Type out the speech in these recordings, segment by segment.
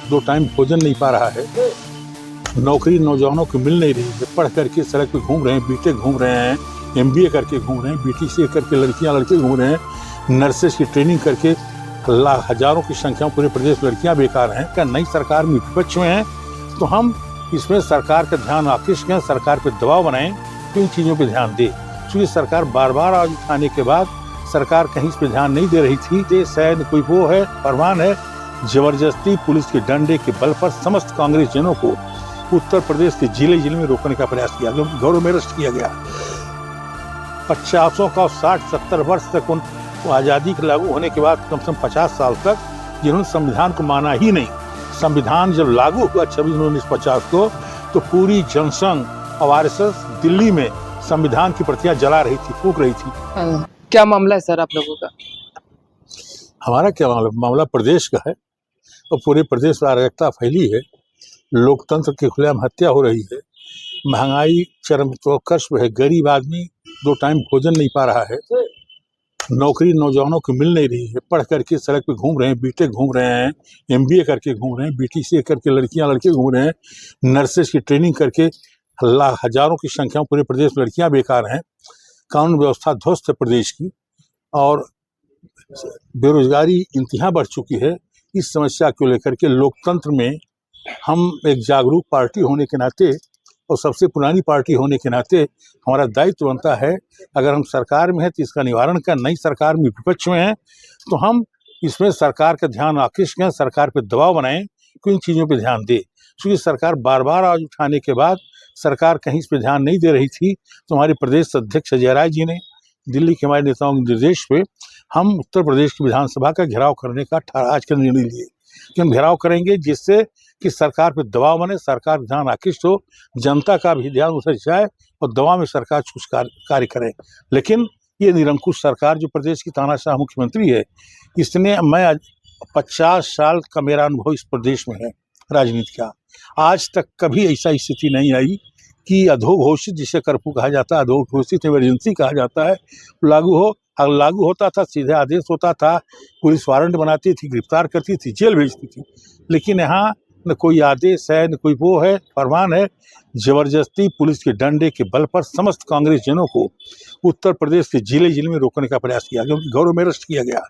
दो टाइम भोजन नहीं पा रहा है, नौकरी नौजवानों को मिल नहीं रही है, पढ़ करके सड़क पे घूम रहे हैं, बीटेक घूम रहे हैं, एमबीए करके घूम रहे हैं, बीटीसी करके लड़कियां लड़के घूम रहे हैं, नर्सेस की ट्रेनिंग करके हजारों की संख्या में पूरे प्रदेश में लड़कियां बेकार हैं। क्या नई सरकार में विपक्ष में हैं तो हम इसमें सरकार का ध्यान आकृष्ट करें, सरकार पे दबाव बनाएं कि इन चीज़ों पे ध्यान दे, क्योंकि सरकार बार बार आवाज उठाने के बाद सरकार कहीं इस पे ध्यान नहीं दे रही थी। देश है न कोई वो है फरमान है, जबरदस्ती पुलिस के डंडे के बल पर समस्त कांग्रेस जनों को उत्तर प्रदेश के जिले जिले में रोकने का प्रयास किया गया, घरों में अरेस्ट किया गया। 50 का 60-70 वर्ष तक उन आज़ादी के लागू होने के बाद कम से कम 50 साल तक जिन्होंने संविधान को माना ही नहीं। संविधान जब लागू हुआ 26/1950 को तो पूरी जनसंघ और आरएसएस दिल्ली में संविधान की प्रतियां जला रही थी, फूंक रही थी। क्या मामला है सर आप लोगों का? हमारा क्या मामला प्रदेश का है और पूरे प्रदेश में अराजकता फैली है, लोकतंत्र की खुलेआम हत्या हो रही है, महंगाई चरम कश पे है, गरीब आदमी दो टाइम भोजन नहीं पा रहा है, नौकरी नौजवानों को मिल नहीं रही है, पढ़ करके सड़क पे घूम रहे हैं, बीटेक घूम रहे हैं, एमबीए करके घूम रहे हैं, बीटीसी करके लड़कियां लड़के घूम रहे हैं, नर्सेस की ट्रेनिंग करके हजारों की संख्या में पूरे प्रदेश में लड़कियां बेकार हैं, कानून व्यवस्था ध्वस्त है प्रदेश की और बेरोजगारी इंतहा बढ़ चुकी है। इस समस्या को लेकर के लोकतंत्र में हम एक जागरूक पार्टी होने के नाते और सबसे पुरानी पार्टी होने के नाते हमारा दायित्व बनता है, अगर हम सरकार में हैं तो इसका निवारण कर, नई सरकार में विपक्ष में हैं तो हम इसमें सरकार का ध्यान आकृष्ट करें, सरकार पे दबाव बनाएं कि इन चीज़ों पे ध्यान दे, क्योंकि सरकार बार बार आवाज उठाने के बाद सरकार कहीं इस पे ध्यान नहीं दे रही थी। तो हमारे प्रदेश अध्यक्ष अजय राय जी ने दिल्ली के हमारे नेताओं के निर्देश पे हम उत्तर प्रदेश की विधानसभा का घेराव करने का आज का निर्णय लिए कि हम घेराव करेंगे, जिससे कि सरकार पे दबाव बने, सरकार ध्यान आकृष्ट हो, जनता का भी ध्यान उसे जाए और दबाव में सरकार कुछ कार्य करे। लेकिन ये निरंकुश सरकार जो प्रदेश की तानाशाह मुख्यमंत्री है, इसने मैं 50 साल का मेरा अनुभव इस प्रदेश में है राजनीति का, आज तक कभी ऐसा स्थिति नहीं आई कि अधोघोषित, जिसे कर्फ्यू कहा जाता है, अधोघोषित इमरजेंसी कहा जाता है, लागू हो। अगर लागू होता था सीधे आदेश होता था, पुलिस वारंट बनाती थी, गिरफ्तार करती थी, जेल भेजती थी। लेकिन यहाँ न कोई आदेश है न कोई वो है फरमान है, जबरदस्ती पुलिस के डंडे के बल पर समस्त कांग्रेस जनों को उत्तर प्रदेश के जिले जिले में रोकने का प्रयास किया गया, उनके घरों में अरेस्ट किया गया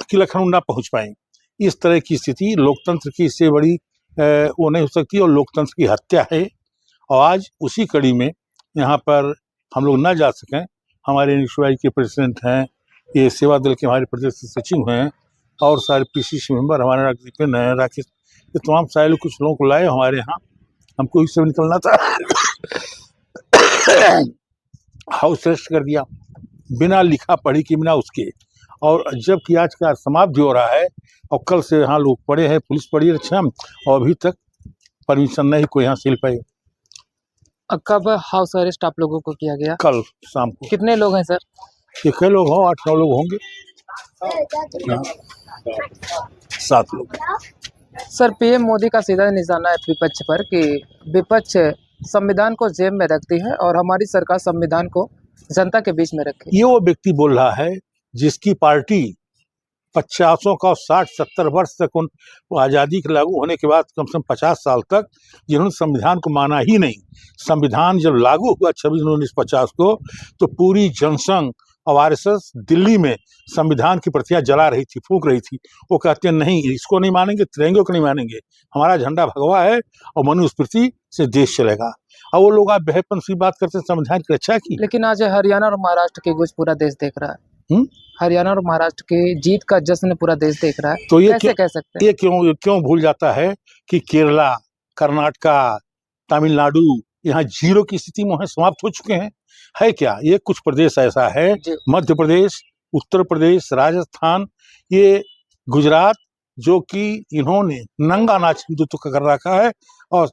कि लखनऊ ना पहुँच पाए। इस तरह की स्थिति लोकतंत्र की इससे बड़ी वो नहीं हो सकती और लोकतंत्र की हत्या है। और आज उसी कड़ी में यहाँ पर हम लोग ना जा सकें, हमारे एनएसयूआई के प्रेसिडेंट हैं, ये सेवा दल के हमारे प्रदेश सचिव हैं और सारे पीसीसी मेंबर हमारे राकेश हैं, राकेश, ये तमाम सारे लोग कुछ लोगों को लाए हमारे यहाँ, हमको इससे निकलना था हाउस अरेस्ट कर दिया बिना लिखा पढ़ी के, बिना उसके। और जबकि आज का समाप्ति हो रहा है और कल से यहाँ लोग पड़े हैं, पुलिस पड़ी है, अच्छा, और अभी तक परमिशन नहीं कोई यहाँ सिल पाए। कब हाउस अरेस्ट आप लोगों को किया गया? कल शाम को। कितने लोग हैं सर? कितने लोग हो? 8-9 लोग होंगे, 7 लोग। सर पीएम मोदी का सीधा निशाना है विपक्ष पर कि विपक्ष संविधान को जेब में रखती है और हमारी सरकार संविधान को जनता के बीच में रखे। ये वो व्यक्ति बोल रहा है जिसकी पार्टी 50 का 60-70 वर्ष तक उन आज़ादी के लागू होने के बाद कम से कम 50 साल तक जिन्होंने संविधान को माना ही नहीं। संविधान जब लागू हुआ 26/1950 को तो पूरी जनसंघ और आरएसएस दिल्ली में संविधान की प्रतियां जला रही थी, फूंक रही थी। वो कहते हैं नहीं, इसको नहीं मानेंगे, तिरंगे को नहीं मानेंगे, हमारा झंडा भगवा है और मनुस्मृति से देश चलेगा। और वो लोग आप बेहपन सी बात करते हैं संविधान की रक्षा की। लेकिन आज हरियाणा और महाराष्ट्र की गुज पूरा देश देख रहा है। हरियाणा और महाराष्ट्र की जीत का जश्न पूरा देश देख रहा है, तो ये कैसे कह सकते हैं? ये क्यों भूल जाता है कि केरला, कर्नाटका, तमिलनाडु यहाँ जीरो की स्थिति में समाप्त हो चुके हैं। है क्या? ये कुछ प्रदेश ऐसा है, मध्य प्रदेश, उत्तर प्रदेश, राजस्थान, ये गुजरात, जो कि इन्होंने नंगा नाच हिंदुत्व का कर रखा है और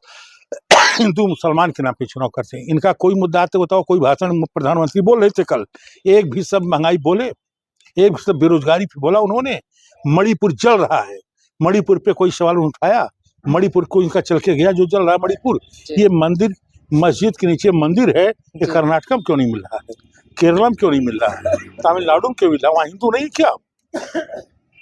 हिंदू मुसलमान के नाम पे चुनाव करते हैं। इनका कोई मुद्दा आते बताओ, कोई भाषण प्रधानमंत्री बोल रहे थे कल, एक भी सब महंगाई बोले, एक भी सब बेरोजगारी पे बोला उन्होंने? मणिपुर जल रहा है, मणिपुर पे कोई सवाल उठाया? मणिपुर को इनका चल के गया जो जल रहा है मणिपुर। ये मंदिर, मस्जिद के नीचे मंदिर है, ये कर्नाटक में क्यों नहीं मिल रहा है? केरला में क्यों नहीं मिल रहा है? तमिलनाडु में क्यों मिल रहा है? वहाँ हिंदू नहीं क्या?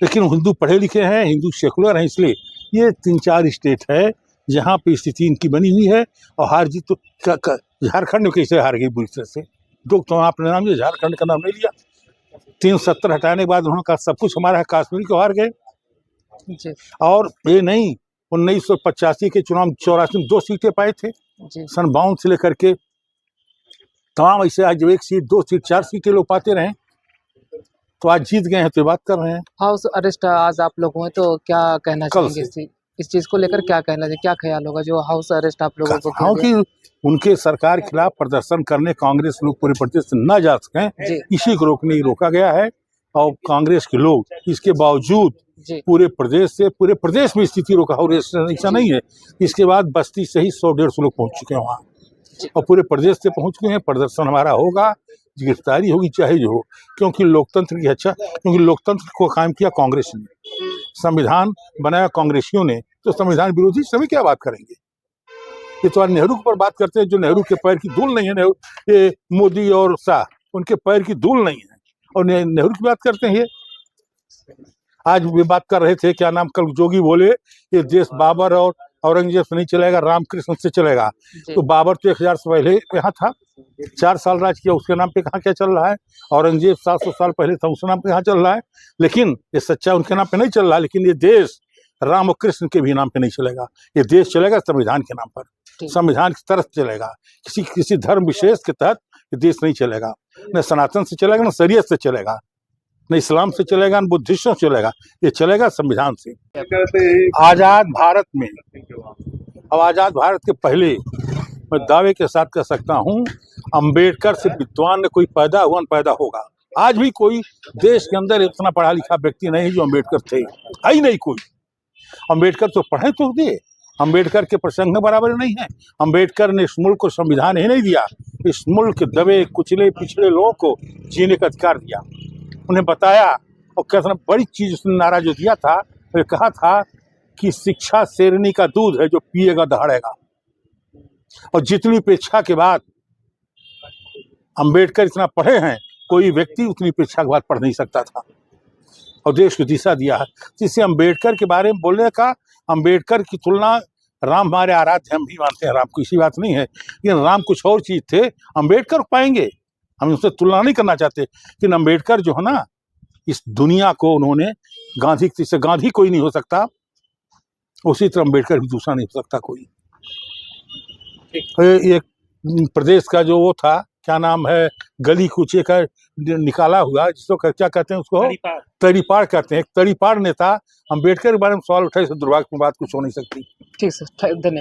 लेकिन हिंदू पढ़े लिखे हैं, हिंदू सेकुलर हैं, इसलिए ये 3-4 स्टेट है जहाँ पे स्थिति इनकी बनी हुई है। और हार जीत तो झारखंड में कैसे हार गई बुरी तरह से। तो आपने नाम लिया, झारखंड का नाम नहीं लिया। 370 हटाने के बाद उन्होंने कहा सब कुछ हमारा है, कश्मीर को हार गए। जी और ये नहीं, 1985 के चुनाव में 84 में 2 सीटें पाए थे। जी सन 52 से लेकर के तमाम ऐसे आज 1 सीट 2 सीट 4 सीटें लोग पाते रहे, तो आज जीत गए हैं तो बात कर रहे हैं। हाउस अरेस्ट आज आप लोग हुए, तो क्या कहना कल चाहेंगे इस चीज को लेकर? क्या कहना चाहिए, क्या ख्याल होगा जो हाउस अरेस्ट आप लोगों को किया हाँ गया? कि उनके सरकार के खिलाफ प्रदर्शन करने कांग्रेस लोग पूरे प्रदेश से न जा सकें, जी इसी को रोका गया है। और कांग्रेस के लोग इसके बावजूद जी पूरे प्रदेश में स्थिति रोका, और ऐसा नहीं है। इसके बाद बस्ती से ही 100-150 लोग पहुंच चुके हैं वहाँ, और पूरे प्रदेश से पहुंच गए हैं। प्रदर्शन हमारा होगा, गिरफ्तारी होगी चाहे जो हो, क्योंकि लोकतंत्र को कायम किया कांग्रेस ने, संविधान बनाया कांग्रेसियों ने, तो संविधान विरोधी सभी क्या बात करेंगे। ये तो आज नेहरू पर बात करते हैं, जो नेहरू के पैर की धूल नहीं है। ये मोदी और शाह, उनके पैर की धूल नहीं है, और नेहरू की बात करते हैं। ये आज भी बात कर रहे थे, क्या नाम, कल जोगी बोले ये देश बाबर और औरंगजेब से नहीं चलेगा, रामकृष्ण से चलेगा। तो बाबर तो 1000 से पहले यहाँ था, 4 साल राज किया, उसके नाम पे कहाँ क्या चल रहा है। औरंगजेब 700 साल पहले था, उसके नाम पे कहाँ चल रहा है। लेकिन ये सच्चा उनके नाम पे नहीं चल रहा, लेकिन ये देश राम और कृष्ण के भी नाम पे नहीं चलेगा। ये देश चलेगा संविधान के नाम पर, संविधान की तरफ चलेगा। किसी धर्म विशेष के तहत ये देश नहीं चलेगा। न सनातन से चलेगा, न शरीयत से चलेगा, न इस्लाम से चलेगा, न बुद्धिज्म से चलेगा। ये चलेगा संविधान से। आजाद भारत में, अब आजाद भारत के पहले मैं दावे के साथ कह सकता हूँ, अंबेडकर से विद्वान न कोई पैदा हुआ न पैदा होगा। आज भी कोई देश के अंदर इतना पढ़ा लिखा व्यक्ति नहीं जो अंबेडकर थे, है ही नहीं कोई। अंबेडकर तो पढ़े तो दे, अंबेडकर के प्रसंग बराबर नहीं है। अंबेडकर ने इस मुल्क को संविधान ही नहीं दिया, इस मुल्क के दबे कुचले पिछड़े लोगों को जीने का अधिकार दिया, उन्हें बताया। और कितना बड़ी चीज उसने नारा जो दिया था, वो कहा था कि शिक्षा शेरनी का दूध है, जो पिएगा दहाड़ेगा। और जितनी उपेक्षा के बाद अंबेडकर इतना पढ़े हैं, कोई व्यक्ति उतनी उपेक्षा के बाद पढ़ नहीं सकता था, और देश को दिशा दिया है। जिससे अंबेडकर के बारे में बोलने का, अंबेडकर की तुलना, राम हमारे आराध्य, हम भी मानते हैं राम को, इसी बात नहीं है, लेकिन राम कुछ और चीज थे, अंबेडकर पाएंगे, हम उससे तुलना नहीं करना चाहते। लेकिन अंबेडकर जो है ना, इस दुनिया को उन्होंने गांधी कोई नहीं हो सकता, उसी तरह अंबेडकर भी दूसरा नहीं हो सकता कोई। एक प्रदेश का जो वो था, क्या नाम है, गली कूचे का निकाला हुआ, जिसको क्या कहते हैं, उसको तरीपार कहते हैं। एक तरीपार नेता अंबेडकर के बारे में सवाल उठाए, से दुर्भाग्य की बात कुछ हो नहीं सकती। ठीक सर, धन्यवाद।